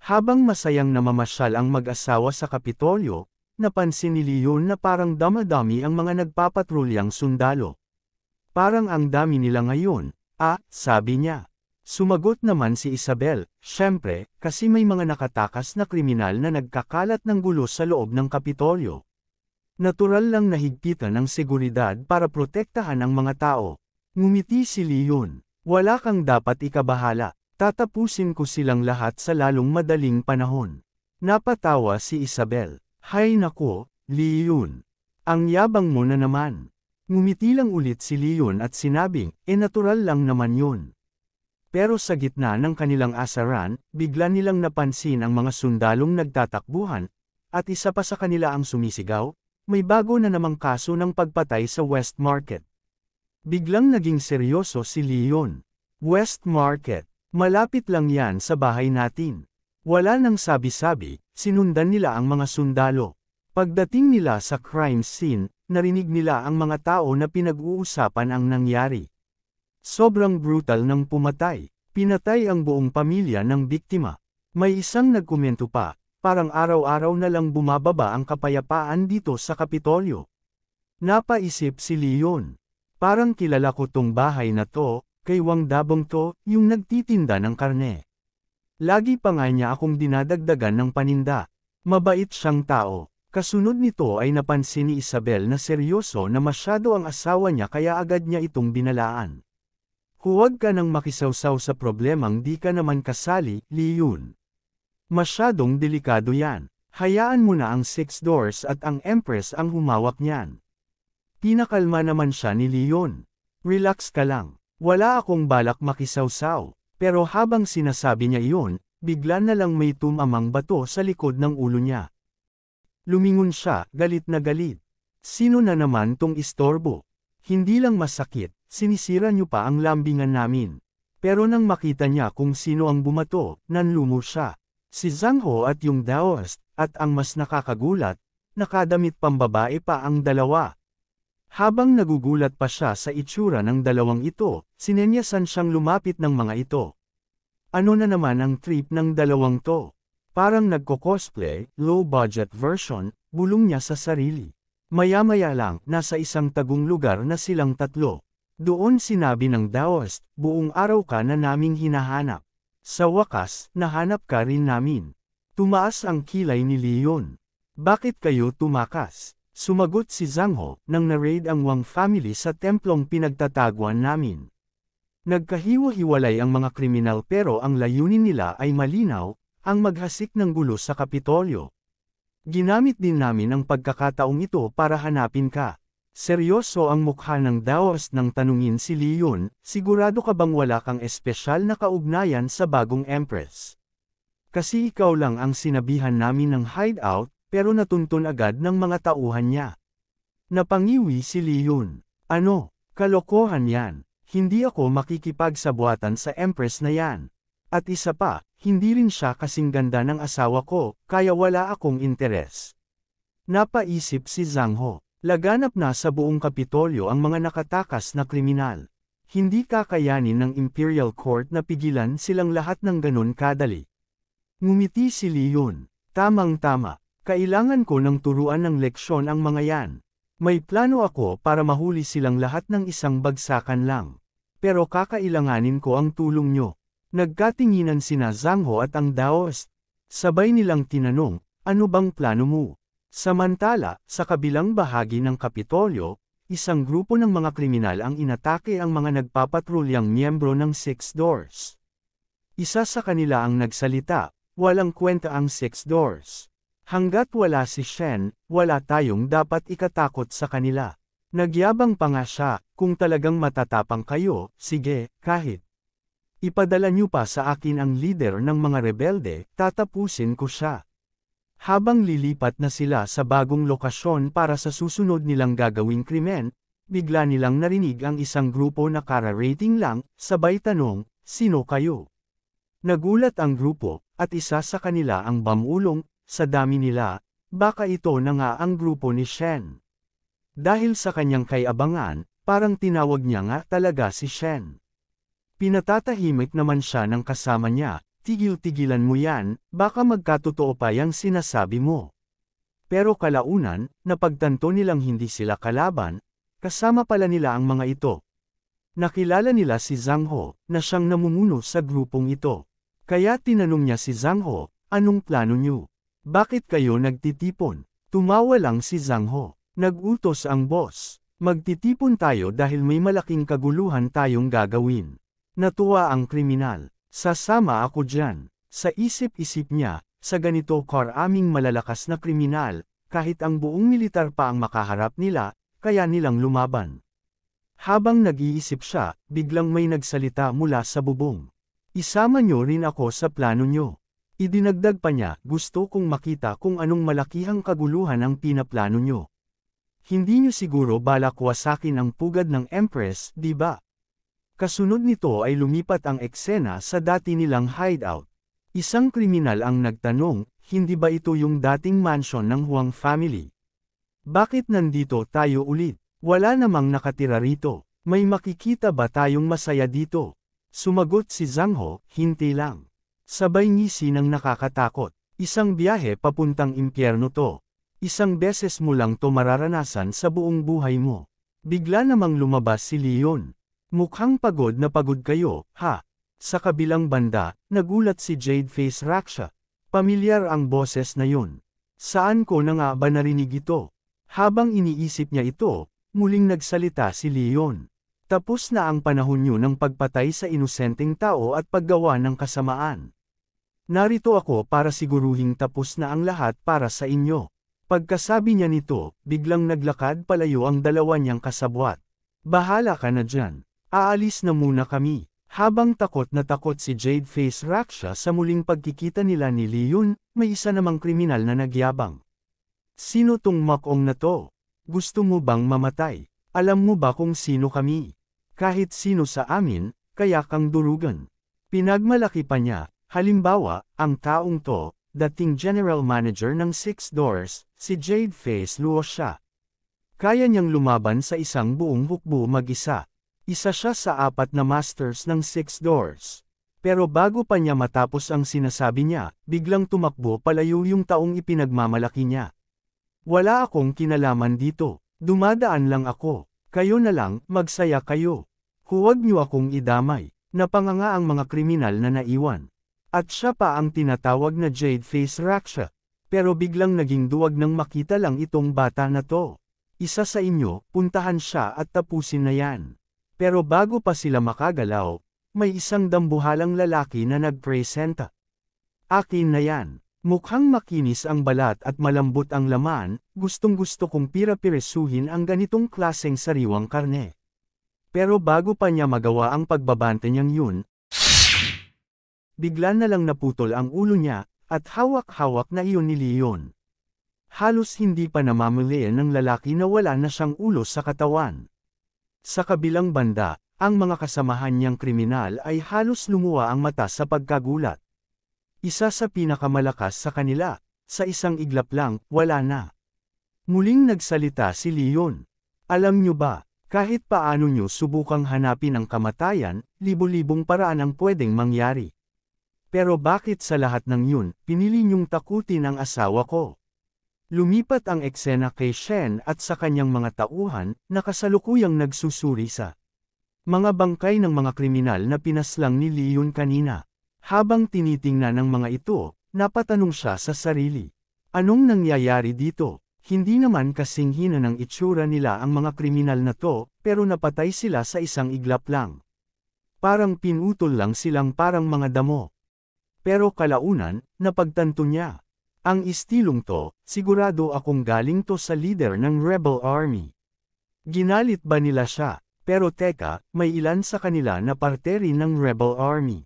Habang masayang namamasyal ang mag-asawa sa Kapitolyo, napansin ni Leon na parang damadami ang mga nagpapatrulyang sundalo. Parang ang dami nila ngayon, sabi niya. Sumagot naman si Isabel, syempre, kasi may mga nakatakas na kriminal na nagkakalat ng gulo sa loob ng Kapitolyo. Natural lang na higpitan ang seguridad para protektahan ang mga tao. Ngumiti si Leon. Wala kang dapat ikabahala. Tatapusin ko silang lahat sa lalong madaling panahon. Napatawa si Isabel. Hay nako, Leon. Ang yabang mo na naman. Ngumiti lang ulit si Leon at sinabing, natural lang naman yun. Pero sa gitna ng kanilang asaran, bigla nilang napansin ang mga sundalong nagtatakbuhan, at isa pa sa kanila ang sumisigaw, may bago na namang kaso ng pagpatay sa West Market. Biglang naging seryoso si Leon. West Market, malapit lang yan sa bahay natin. Wala nang sabi-sabi, sinundan nila ang mga sundalo. Pagdating nila sa crime scene, narinig nila ang mga tao na pinag-uusapan ang nangyari. Sobrang brutal ng pumatay. Pinatay ang buong pamilya ng biktima. May isang nagkomento pa, parang araw-araw na lang bumababa ang kapayapaan dito sa Kapitolyo. Napaisip si Leon. Parang kilala ko tong bahay na to, kay Wang Dabong to, yung nagtitinda ng karne. Lagi pa nga niya akong dinadagdagan ng paninda. Mabait siyang tao. Kasunod nito ay napansin ni Isabel na seryoso na masyado ang asawa niya kaya agad niya itong binalaan. Huwag ka nang makisawsaw sa problemang di ka naman kasali, Leon. Masyadong delikado yan. Hayaan mo na ang Six Doors at ang Empress ang humawak niyan. Pinakalma naman siya ni Leon. Relax ka lang. Wala akong balak makisawsaw. Pero habang sinasabi niya iyon, bigla na lang may tumamang bato sa likod ng ulo niya. Lumingon siya, galit na galit. Sino na naman tong istorbo? Hindi lang masakit. Sinisira niyo pa ang lambingan namin. Pero nang makita niya kung sino ang bumato, nanlumo siya. Si Zhang Ho at yung Daoist, at ang mas nakakagulat, nakadamit pambabae pa ang dalawa. Habang nagugulat pa siya sa itsura ng dalawang ito, sinenyasan siyang lumapit ng mga ito. Ano na naman ang trip ng dalawang to? Parang nagko-cosplay, low-budget version, bulong niya sa sarili. Maya-maya lang, nasa isang tagong lugar na silang tatlo. Doon sinabi ng Daoist, buong araw ka na naming hinahanap. Sa wakas, nahanap ka rin namin. Tumaas ang kilay ni Leon. Bakit kayo tumakas? Sumagot si Zhang Ho, nang na-raid ang Wang family sa templong pinagtataguan namin. Nagkahiwa-hiwalay ang mga kriminal pero ang layunin nila ay malinaw, ang maghasik ng gulo sa Kapitolyo. Ginamit din namin ang pagkakataong ito para hanapin ka. Seryoso ang mukha ng Daoist nang tanungin si Leon, sigurado ka bang wala kang espesyal na kaugnayan sa bagong Empress? Kasi ikaw lang ang sinabihan namin ng hideout, pero natuntun agad ng mga tauhan niya. Napangiwi si Leon. Ano? Kalokohan yan. Hindi ako makikipagsabuatan sa Empress na yan. At isa pa, hindi rin siya kasing ganda ng asawa ko, kaya wala akong interes. Napaisip si Zhang Ho. Laganap na sa buong Kapitolyo ang mga nakatakas na kriminal. Hindi kakayanin ng Imperial Court na pigilan silang lahat ng ganun kadali. Ngumiti si Leon. Tamang-tama. Kailangan ko ng turuan ng leksyon ang mga yan. May plano ako para mahuli silang lahat ng isang bagsakan lang. Pero kakailanganin ko ang tulong nyo. Nagkatinginan sina Zhang Ho at ang Daoist. Sabay nilang tinanong, ano bang plano mo? Samantala, sa kabilang bahagi ng Kapitolyo, isang grupo ng mga kriminal ang inatake ang mga nagpapatrulyang miyembro ng Six Doors. Isa sa kanila ang nagsalita, walang kwenta ang Six Doors. Hanggat wala si Shen, wala tayong dapat ikatakot sa kanila. Nagyabang pa nga siya, kung talagang matatapang kayo, sige, kahit. Ipadala niyo pa sa akin ang leader ng mga rebelde, tatapusin ko siya. Habang lilipat na sila sa bagong lokasyon para sa susunod nilang gagawing krimen, bigla nilang narinig ang isang grupo na kara-rating lang, sabay tanong, sino kayo? Nagulat ang grupo, at isa sa kanila ang bamulong, sa dami nila, baka ito na nga ang grupo ni Shen. Dahil sa kanyang kayabangan, parang tinawag niya nga talaga si Shen. Pinatatahimik naman siya ng kasama niya, Tigil-tigilan mo yan, baka magkatotoo pa yang sinasabi mo. Pero kalaunan, napagtanto nilang hindi sila kalaban, kasama pala nila ang mga ito. Nakilala nila si Zhang Ho, na siyang namumuno sa grupong ito. Kaya tinanong niya si Zhang Ho, anong plano niyo? Bakit kayo nagtitipon? Tumawa lang si Zhang Ho. Nag-utos ang boss. Magtitipon tayo dahil may malaking kaguluhan tayong gagawin. Natuwa ang kriminal. Sasama ako dyan. Sa isip-isip niya, sa ganito karaming malalakas na kriminal, kahit ang buong militar pa ang makaharap nila, kaya nilang lumaban. Habang nag-iisip siya, biglang may nagsalita mula sa bubong. Isama nyo rin ako sa plano nyo. Idinagdag pa niya, gusto kong makita kung anong malakihang kaguluhan ang pinaplano nyo. Hindi nyo siguro balak wasakin ang pugad ng Empress, di ba? Kasunod nito ay lumipat ang eksena sa dati nilang hideout. Isang kriminal ang nagtanong, hindi ba ito yung dating mansion ng Huang family? Bakit nandito tayo ulit? Wala namang nakatira rito. May makikita ba tayong masaya dito? Sumagot si Zhang Ho, hinti lang. Sabay ngisi ng nakakatakot. Isang biyahe papuntang impyerno to. Isang beses mo lang to mararanasan sa buong buhay mo. Bigla namang lumabas si Leon. Mukhang pagod na pagod kayo, ha? Sa kabilang banda, nagulat si Jadeface Raksha. Pamilyar ang boses na yun. Saan ko na nga ba narinig ito? Habang iniisip niya ito, muling nagsalita si Leon. Tapos na ang panahon niyo ng pagpatay sa inosenteng tao at paggawa ng kasamaan. Narito ako para siguruhing tapos na ang lahat para sa inyo. Pagkasabi niya nito, biglang naglakad palayo ang dalawa niyang kasabwat. Bahala ka na dyan. Aalis na muna kami. Habang takot na takot si Jadeface Raksha sa muling pagkikita nila ni Leon, may isa namang kriminal na nagyabang. Sino tong makong na to? Gusto mo bang mamatay? Alam mo ba kung sino kami? Kahit sino sa amin, kaya kang durugan. Pinagmalaki pa niya, halimbawa, ang taong to, dating general manager ng Six Doors, si Jadeface Luo siya. Kaya niyang lumaban sa isang buong hukbo mag-isa. Isa siya sa 4 na masters ng Six Doors. Pero bago pa niya matapos ang sinasabi niya, biglang tumakbo palayo yung taong ipinagmamalaki niya. Wala akong kinalaman dito. Dumadaan lang ako. Kayo na lang, magsaya kayo. Huwag niyo akong idamay. Napanganga ang mga kriminal na naiwan. At siya pa ang tinatawag na Jadeface Raksha. Pero biglang naging duwag nang makita lang itong bata na to. Isa sa inyo, puntahan siya at tapusin na yan. Pero bago pa sila makagalaw, may isang dambuhalang lalaki na nagpresenta. Akin na yan. Mukhang makinis ang balat at malambot ang laman, gustong-gusto kong pira-piresuhin ang ganitong klaseng sariwang karne. Pero bago pa niya magawa ang pagbabante niyang yun, bigla na lang naputol ang ulo niya, at hawak-hawak na iyon ni Leon. Halos hindi pa namamalayan ng lalaki na wala na siyang ulo sa katawan. Sa kabilang banda, ang mga kasamahan niyang kriminal ay halos lumuwa ang mata sa pagkagulat. Isa sa pinakamalakas sa kanila, sa isang iglap lang, wala na. Muling nagsalita si Leon. Alam niyo ba, kahit paano niyo subukang hanapin ang kamatayan, libo-libong paraan ang pwedeng mangyari. Pero bakit sa lahat ng yun, pinili niyong takutin ang asawa ko? Lumipat ang eksena kay Shen at sa kanyang mga tauhan, na kasalukuyang nagsusuri sa mga bangkay ng mga kriminal na pinaslang ni Leon kanina. Habang tinitingnan ng mga ito, napatanong siya sa sarili. Anong nangyayari dito? Hindi naman kasing hina ng itsura nila ang mga kriminal na to, pero napatay sila sa isang iglap lang. Parang pinutol lang silang parang mga damo. Pero kalaunan, napagtanto niya. Ang istilong to, sigurado akong galing to sa leader ng rebel army. Ginalit ba nila siya? Pero teka, may ilan sa kanila na parte rin ng rebel army.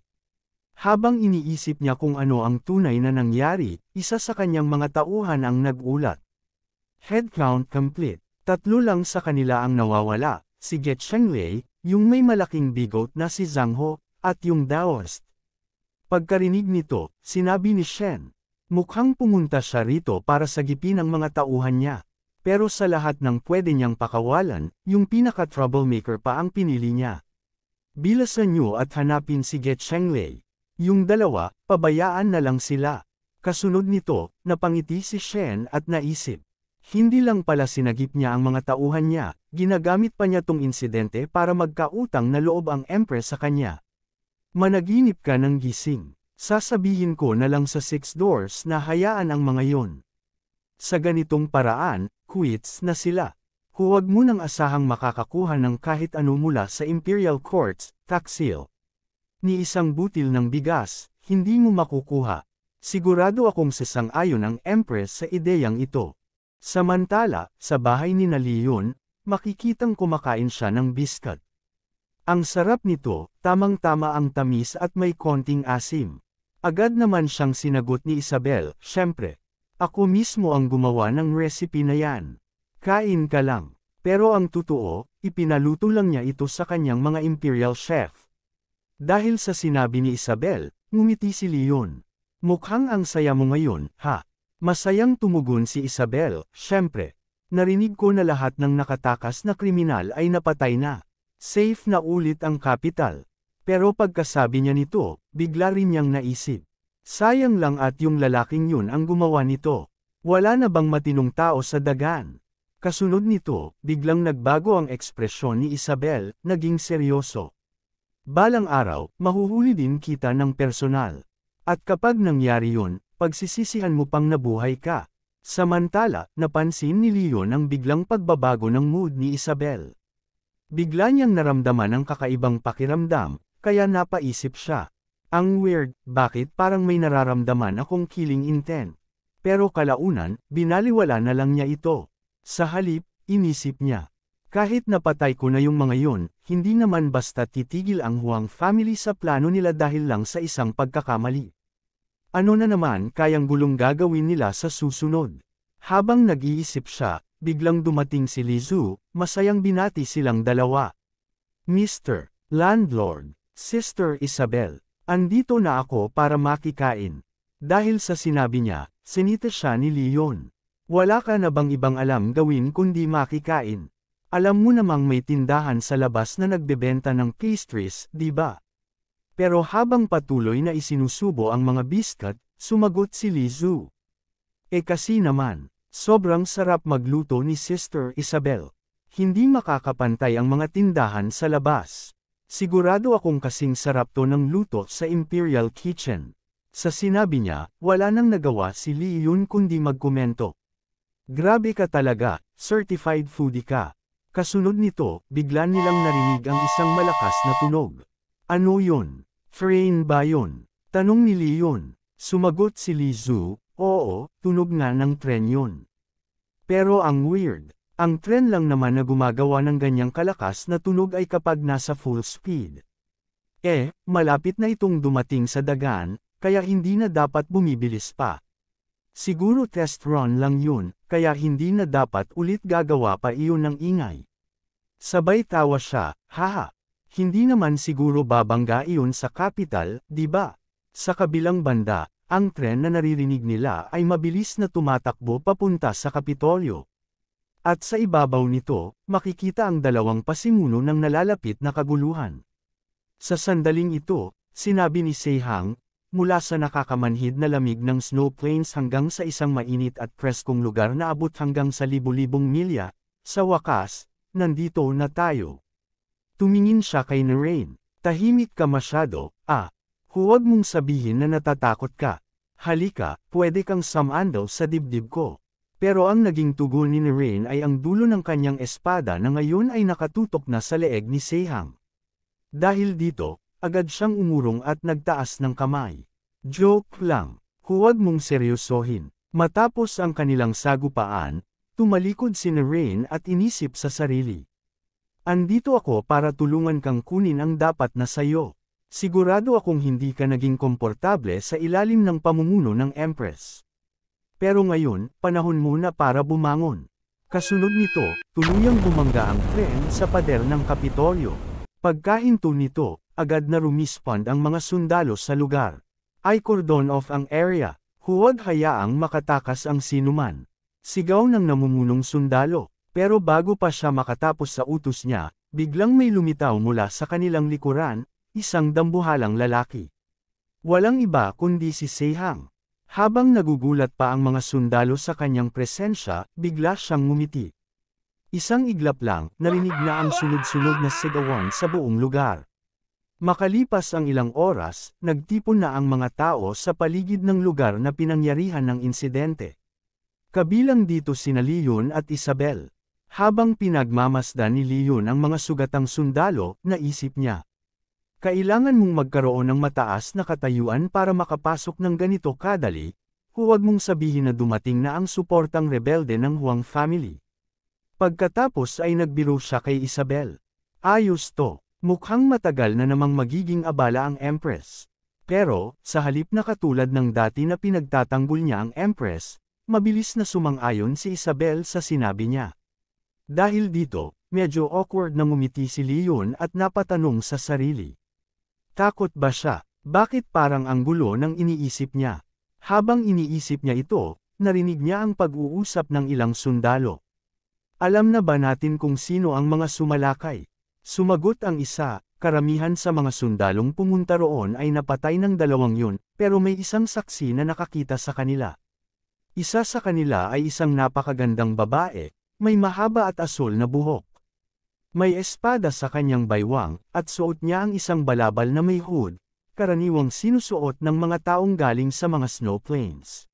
Habang iniisip niya kung ano ang tunay na nangyari, isa sa kanyang mga tauhan ang nagulat. Head count complete. 3 lang sa kanila ang nawawala, si Ge Chenglei, yung may malaking bigot na si Zhang Ho, at yung Daoist. Pagkarinig nito, sinabi ni Shen. Mukhang pumunta siya rito para sagipin ang mga tauhan niya. Pero sa lahat ng pwede niyang pakawalan, yung pinaka-troublemaker pa ang pinili niya. Bilasan niyo at hanapin si Ge Chenglei. Yung dalawa, pabayaan na lang sila. Kasunod nito, napangiti si Shen at naisip. Hindi lang pala sinagip niya ang mga tauhan niya, ginagamit pa niya tong insidente para magkautang na loob ang Empress sa kanya. Managinip ka ng gising. Sasabihin ko na lang sa Six Doors na hayaan ang mga yon. Sa ganitong paraan, quits na sila. Huwag mo nang asahang makakakuha ng kahit ano mula sa Imperial Courts, Taksil. Ni isang butil ng bigas, hindi mo makukuha. Sigurado akong sasang-ayon ang Empress sa ideyang ito. Samantala, sa bahay ni Leon, makikitang kumakain siya ng biscuit. Ang sarap nito, tamang-tama ang tamis at may konting asim. Agad naman siyang sinagot ni Isabel, "Siyempre. Ako mismo ang gumawa ng recipe na yan. Kain ka lang." Pero ang totoo, ipinaluto lang niya ito sa kanyang mga imperial chef. Dahil sa sinabi ni Isabel, ngumiti si Leon. "Mukhang ang saya mo ngayon, ha?" Masayang tumugon si Isabel, "Siyempre. Narinig ko na lahat ng nakatakas na kriminal ay napatay na. Safe na ulit ang capital." Pero pagkasabi niya nito, bigla rin niyang naisip. Sayang lang at yung lalaking yun ang gumawa nito. Wala na bang matinong tao sa dagan? Kasunod nito, biglang nagbago ang ekspresyon ni Isabel, naging seryoso. "Balang araw, mahuhuli din kita ng personal. At kapag nangyari yun, pagsisisihan mo pang nabuhay ka." Samantala, napansin ni Leon ang biglang pagbabago ng mood ni Isabel. Bigla niyang naramdaman ang kakaibang pakiramdam, kaya napaisip siya. Ang weird, bakit parang may nararamdaman akong killing intent? Pero kalaunan, binaliwala na lang niya ito. Sa halip, inisip niya. Kahit napatay ko na yung mga yun, hindi naman basta titigil ang Huang family sa plano nila dahil lang sa isang pagkakamali. Ano na naman kayang gulong gagawin nila sa susunod? Habang nag-iisip siya, biglang dumating si Lizu, masayang binati silang dalawa. "Mr. Landlord, Sister Isabel, andito na ako para makikain." Dahil sa sinabi niya, sinita siya ni Leon. "Wala ka na bang ibang alam gawin kundi makikain? Alam mo namang may tindahan sa labas na nagbebenta ng pastries, di ba?" Pero habang patuloy na isinusubo ang mga biscuit, sumagot si Lizu. Kasi naman, sobrang sarap magluto ni Sister Isabel. Hindi makakapantay ang mga tindahan sa labas. Sigurado akong kasing sarap to ng luto sa Imperial Kitchen." Sa sinabi niya, wala nang nagawa si Leon kundi magkomento. "Grabe ka talaga, certified foodie ka." Kasunod nito, bigla nilang narinig ang isang malakas na tunog. "Ano yun? Train ba yun?" tanong ni Leon. Sumagot si Lizu, "Oo, tunog nga ng tren yun." Pero ang weird. Ang tren lang naman na gumagawa ng ganyang kalakas na tunog ay kapag nasa full speed. Malapit na itong dumating sa dagan, kaya hindi na dapat bumibilis pa. Siguro test run lang yun, kaya hindi na dapat ulit gagawa pa iyon ng ingay. Sabay tawa siya, "Haha. Hindi naman siguro babangga iyon sa capital, di ba?" Sa kabilang banda, ang tren na naririnig nila ay mabilis na tumatakbo papunta sa Kapitolyo. At sa ibabaw nito, makikita ang dalawang pasimuno ng nalalapit na kaguluhan. Sa sandaling ito, sinabi ni Seihang, mula sa nakakamanhid na lamig ng snow plains hanggang sa isang mainit at preskong lugar na abot hanggang sa libu-libong milya, sa wakas, nandito na tayo. Tumingin siya kay Narain. "Tahimik ka masyado, Huwag mong sabihin na natatakot ka. Halika, pwede kang samandal sa dibdib ko." Pero ang naging tugon ni Narain ay ang dulo ng kanyang espada na ngayon ay nakatutok na sa leeg ni Seihang. Dahil dito, agad siyang umurong at nagtaas ng kamay. "Joke lang. Huwag mong seryosohin." Matapos ang kanilang sagupaan, tumalikod si Narain at inisip sa sarili. "Andito ako para tulungan kang kunin ang dapat na sayo. Sigurado akong hindi ka naging komportable sa ilalim ng pamumuno ng Empress. Pero ngayon, panahon muna para bumangon." Kasunod nito, tuluyang bumangga ang tren sa pader ng Kapitolyo. Pagkahinto nito, agad na rumispond ang mga sundalo sa lugar. "I cordon off ang area. Huwag hayaang makatakas ang sinuman." Sigaw ng namumunong sundalo. Pero bago pa siya makatapos sa utos niya, biglang may lumitaw mula sa kanilang likuran, isang dambuhalang lalaki. Walang iba kundi si Seihang. Habang nagugulat pa ang mga sundalo sa kanyang presensya, bigla siyang ngumiti. Isang iglap lang, narinig na ang sunod-sunod na sigawan sa buong lugar. Makalipas ang ilang oras, nagtipon na ang mga tao sa paligid ng lugar na pinangyarihan ng insidente. Kabilang dito sina Leon at Isabel. Habang pinagmamasdan ni Leon ang mga sugatang sundalo, naisip niya. Kailangan mong magkaroon ng mataas na katayuan para makapasok ng ganito kadali, huwag mong sabihin na dumating na ang suportang rebelde ng Huang family. Pagkatapos ay nagbiro siya kay Isabel. Ayos to, mukhang matagal na namang magiging abala ang Empress. Pero, sa halip na katulad ng dati na pinagtatanggol niya ang Empress, mabilis na sumang-ayon si Isabel sa sinabi niya. Dahil dito, medyo awkward na ngumiti si Leon at napatanong sa sarili. Takot ba siya? Bakit parang ang gulo ng iniisip niya? Habang iniisip niya ito, narinig niya ang pag-uusap ng ilang sundalo. Alam na ba natin kung sino ang mga sumalakay? Sumagot ang isa, karamihan sa mga sundalong pumunta roon ay napatay ng dalawang yun, pero may isang saksi na nakakita sa kanila. Isa sa kanila ay isang napakagandang babae, may mahaba at asul na buhok. May espada sa kanyang baywang, at suot niya ang isang balabal na may hood, karaniwang sinusuot ng mga taong galing sa mga snow plains.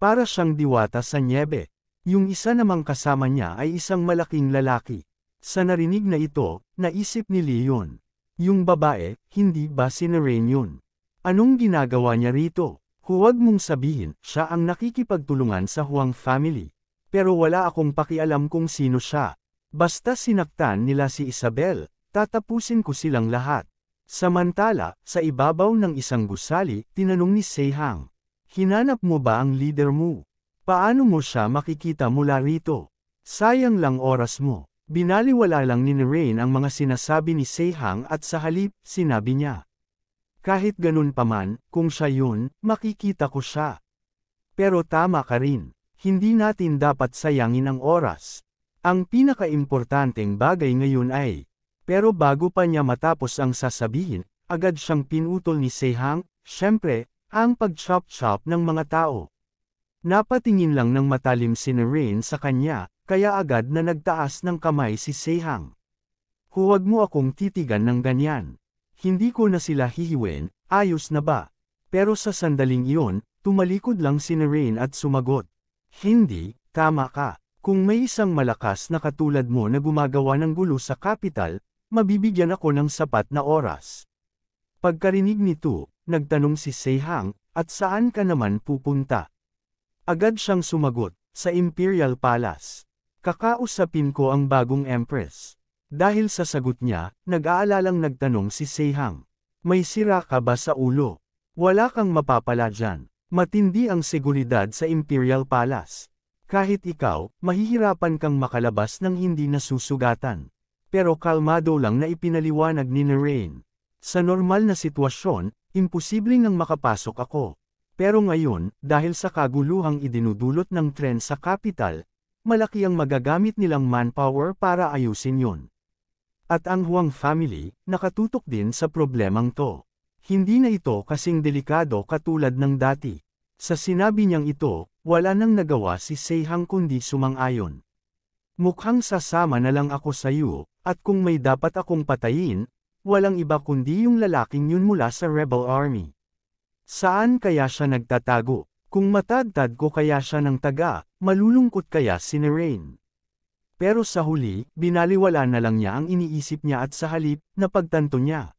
Para siyang diwata sa nyebe. Yung isa namang kasama niya ay isang malaking lalaki. Sa narinig na ito, naisip ni Leon. Yung babae, hindi ba si Narain yun? Anong ginagawa niya rito? Huwag mong sabihin, siya ang nakikipagtulungan sa Huang family. Pero wala akong pakialam kung sino siya. Basta sinaktan nila si Isabel, tatapusin ko silang lahat. Samantala, sa ibabaw ng isang gusali, tinanong ni Seihang. Hinanap mo ba ang leader mo? Paano mo siya makikita mula rito? Sayang lang oras mo. Binaliwala lang ni Narain ang mga sinasabi ni Seihang at sa halip, sinabi niya. Kahit ganun pa man, kung siya yun, makikita ko siya. Pero tama ka rin. Hindi natin dapat sayangin ang oras. Ang pinakaimportanteng bagay ngayon ay, pero bago pa niya matapos ang sasabihin, agad siyang pinutol ni Seihang, syempre, ang pag-chop-chop ng mga tao. Napatingin lang ng matalim si Narain sa kanya, kaya agad na nagtaas ng kamay si Seihang. Huwag mo akong titigan ng ganyan. Hindi ko na sila hihiwin, ayos na ba? Pero sa sandaling iyon, tumalikod lang si Narain at sumagot. Hindi, tama ka. Kung may isang malakas na katulad mo na gumagawa ng gulo sa kapital, mabibigyan ako ng sapat na oras. Pagkarinig nito, nagtanong si Seihang, at saan ka naman pupunta? Agad siyang sumagot, sa Imperial Palace. Kakausapin ko ang bagong Empress. Dahil sa sagot niya, nag-aalalang nagtanong si Seihang. May sira ka ba sa ulo? Wala kang mapapala dyan. Matindi ang seguridad sa Imperial Palace. Kahit ikaw, mahihirapan kang makalabas ng hindi nasusugatan. Pero kalmado lang na ipinaliwanag ni Narain. Sa normal na sitwasyon, imposibleng ang makapasok ako. Pero ngayon, dahil sa kaguluhang idinudulot ng tren sa kapital, malaki ang magagamit nilang manpower para ayusin yon. At ang Huang family, nakatutok din sa problemang to. Hindi na ito kasing delikado katulad ng dati. Sa sinabi niyang ito, wala nang nagawa si Seihang kundi sumang-ayon. Mukhang sasama na lang ako sa iyo, at kung may dapat akong patayin, walang iba kundi yung lalaking yun mula sa Rebel Army. Saan kaya siya nagtatago? Kung matagtad ko kaya siya ng taga, malulungkot kaya si Narain. Pero sa huli, binaliwala na lang niya ang iniisip niya at sa halip, napagtanto niya.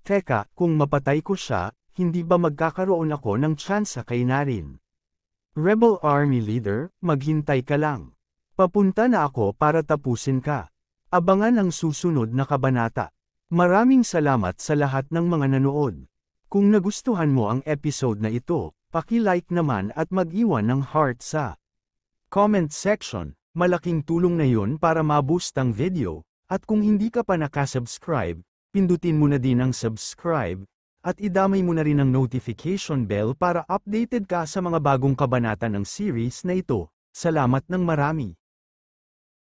Teka, kung mapatay ko siya, hindi ba magkakaroon ako ng tsansa kay Narain? Rebel Army Leader, maghintay ka lang. Papunta na ako para tapusin ka. Abangan ang susunod na kabanata. Maraming salamat sa lahat ng mga nanood. Kung nagustuhan mo ang episode na ito, paki-like naman at mag-iwan ng heart sa comment section. Malaking tulong na yun para ma-boost ang video, at kung hindi ka pa nakasubscribe, pindutin mo na din ang subscribe, at idamay mo na rin ang notification bell para updated ka sa mga bagong kabanata ng series na ito. Salamat ng marami.